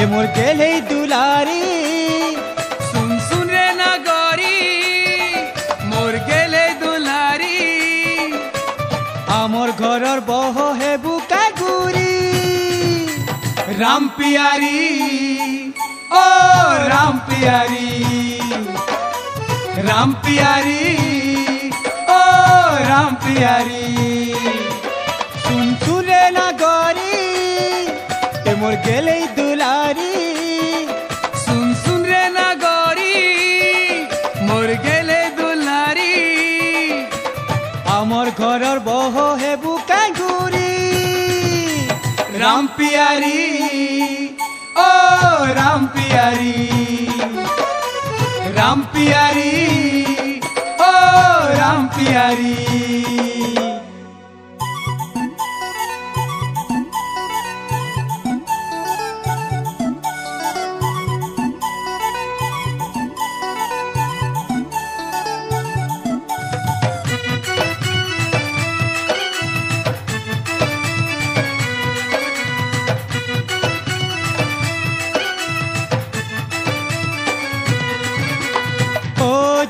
ए मोर गेले दुलारी सुन सुन रे नगरी मोर गेले दुलारी आमर घरर बह हे बुका गुरी राम पियारी ओ राम पियारी राम पियारी ओ राम पियारी सुन सुरे नगरी ए मोर गेले दुलारी सुन सुन रे नगरी मोर गेले दुलारी आमर घरर बह हे बुका गुरी राम पियारी ओ राम पियारी राम पियारी ओ राम पियारी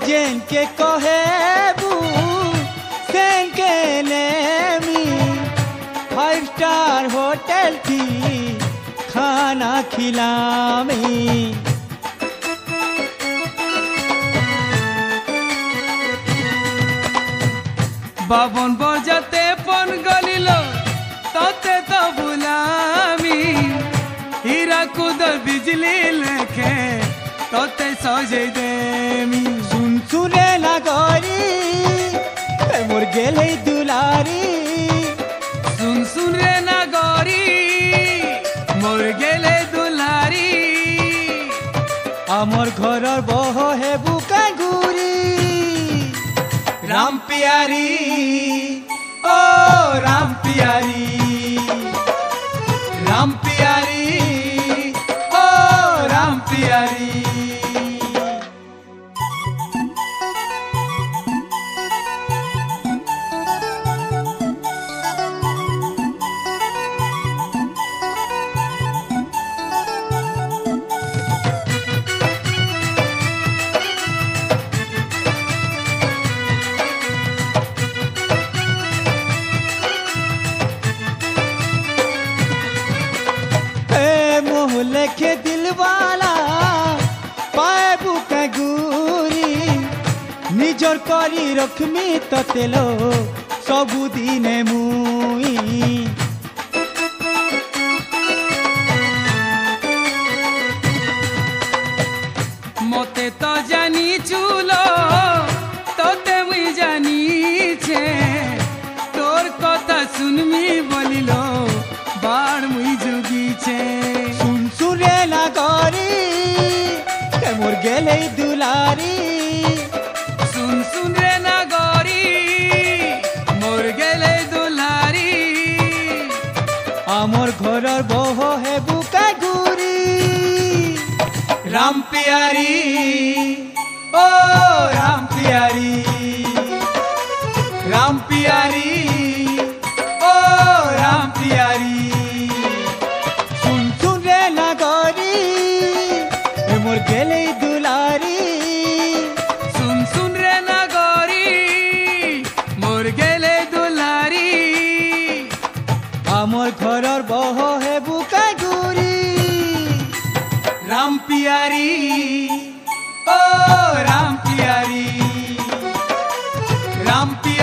जेन के कहेबू सेन के नेमी 5 स्टार होटल की खाना खिलामी बाबन बजाते पन गलिल तते तो बुलामी हीरा कुदर बिजली लेखे तते सजे देमी सुन सुने नगरी ए मोर गेले दुलारी सुन सुन रे नगरी मोर गेले दुलारी आमर घरर बह हे बुका गुरी राम पियारी ओ राम पियारी राम पियारी ओ राम पियारी लेखे दिलवाला पाए बुका गुरी निजर करी रखमी ततेलो सबुदिने मुई मते तो जानी चुलो तोते मुई जानी छे तोर कथा सुनमी बोलिलो बाण मुई जोगी छे सुरे नगरी ए मोर गेले दुलारी सुन सुन रे नगरी मोर गेले दुलारी आमर घरर बह हे बुका गुरी राम पियारी ओ राम पियारी राम पियारी ओ राम पियारी मोर गेले दुलारी सुन सुन रे नगरी मोर गेले दुलारी आमर घरर बह हे बुका गुरी राम पियारी ओ राम पियारी राम पियारी